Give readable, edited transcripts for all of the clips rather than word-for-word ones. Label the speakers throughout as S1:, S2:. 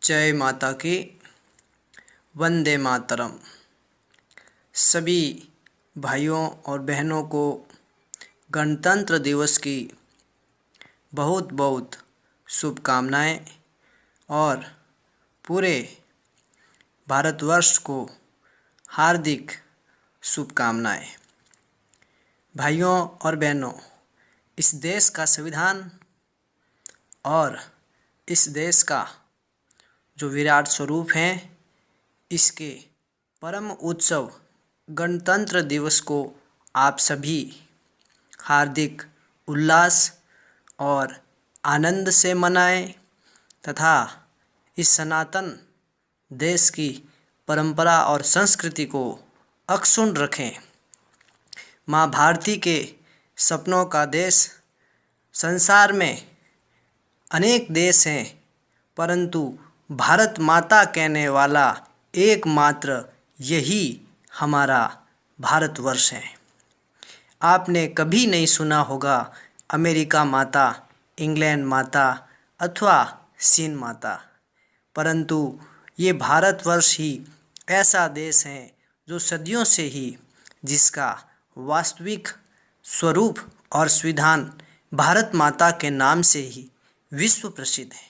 S1: जय माता की। वंदे मातरम। सभी भाइयों और बहनों को गणतंत्र दिवस की बहुत बहुत शुभकामनाएं और पूरे भारतवर्ष को हार्दिक शुभकामनाएं। भाइयों और बहनों, इस देश का संविधान और इस देश का जो विराट स्वरूप है, इसके परम उत्सव गणतंत्र दिवस को आप सभी हार्दिक उल्लास और आनंद से मनाएं तथा इस सनातन देश की परंपरा और संस्कृति को अक्षुण्ण रखें। माँ भारती के सपनों का देश, संसार में अनेक देश हैं, परंतु भारत माता कहने वाला एकमात्र यही हमारा भारतवर्ष है। आपने कभी नहीं सुना होगा अमेरिका माता, इंग्लैंड माता अथवा चीन माता, परंतु ये भारतवर्ष ही ऐसा देश है जो सदियों से ही जिसका वास्तविक स्वरूप और संविधान भारत माता के नाम से ही विश्व प्रसिद्ध है।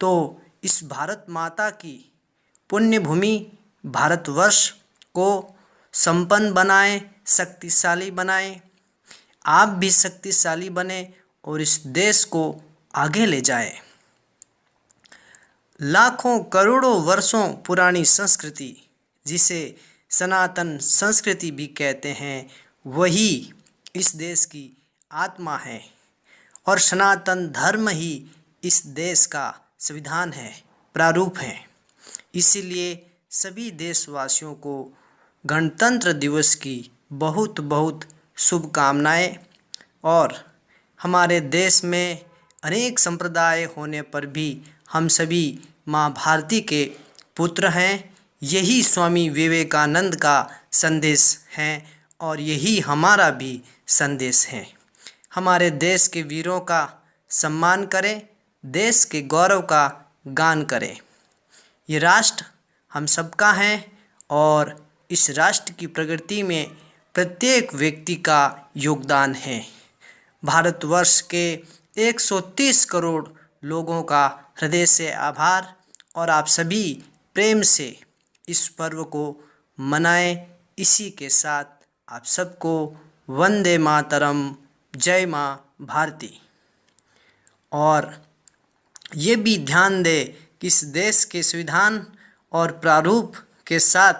S1: तो इस भारत माता की पुण्य भूमि भारतवर्ष को संपन्न बनाएं, शक्तिशाली बनाएं। आप भी शक्तिशाली बने और इस देश को आगे ले जाएं। लाखों करोड़ों वर्षों पुरानी संस्कृति, जिसे सनातन संस्कृति भी कहते हैं, वही इस देश की आत्मा है और सनातन धर्म ही इस देश का संविधान है, प्रारूप है। इसीलिए सभी देशवासियों को गणतंत्र दिवस की बहुत बहुत शुभकामनाएं। और हमारे देश में अनेक संप्रदाय होने पर भी हम सभी माँ भारती के पुत्र हैं। यही स्वामी विवेकानंद का संदेश है और यही हमारा भी संदेश है। हमारे देश के वीरों का सम्मान करें, देश के गौरव का गान करें। ये राष्ट्र हम सबका है और इस राष्ट्र की प्रगति में प्रत्येक व्यक्ति का योगदान है। भारतवर्ष के 130 करोड़ लोगों का हृदय से आभार और आप सभी प्रेम से इस पर्व को मनाएं। इसी के साथ आप सबको वंदे मातरम, जय माँ भारती। और ये भी ध्यान दें कि इस देश के संविधान और प्रारूप के साथ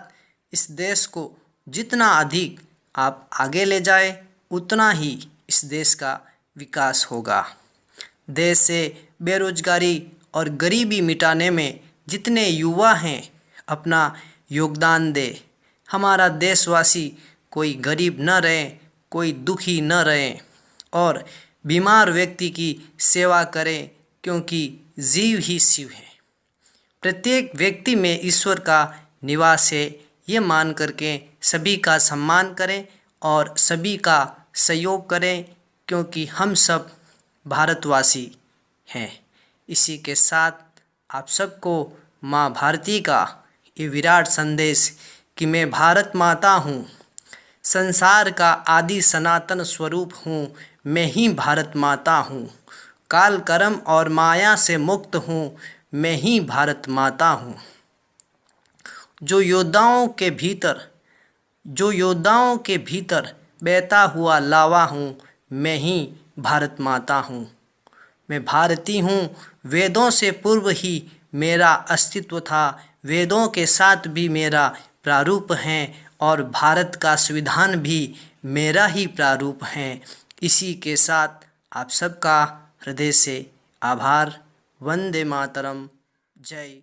S1: इस देश को जितना अधिक आप आगे ले जाए, उतना ही इस देश का विकास होगा। देश से बेरोजगारी और गरीबी मिटाने में जितने युवा हैं, अपना योगदान दे। हमारा देशवासी कोई गरीब न रहे, कोई दुखी न रहे और बीमार व्यक्ति की सेवा करें, क्योंकि जीव ही शिव है। प्रत्येक व्यक्ति में ईश्वर का निवास है, ये मान करके सभी का सम्मान करें और सभी का सहयोग करें, क्योंकि हम सब भारतवासी हैं। इसी के साथ आप सबको माँ भारती का ये विराट संदेश कि मैं भारत माता हूँ, संसार का आदि सनातन स्वरूप हूँ, मैं ही भारत माता हूँ, काल कर्म और माया से मुक्त हूँ, मैं ही भारत माता हूँ। जो योद्धाओं के भीतर बहता हुआ लावा हूँ, मैं ही भारत माता हूँ। मैं भारती हूँ, वेदों से पूर्व ही मेरा अस्तित्व था, वेदों के साथ भी मेरा प्रारूप है और भारत का संविधान भी मेरा ही प्रारूप है। इसी के साथ आप सबका हृदय से आभार। वंदे मातरम। जय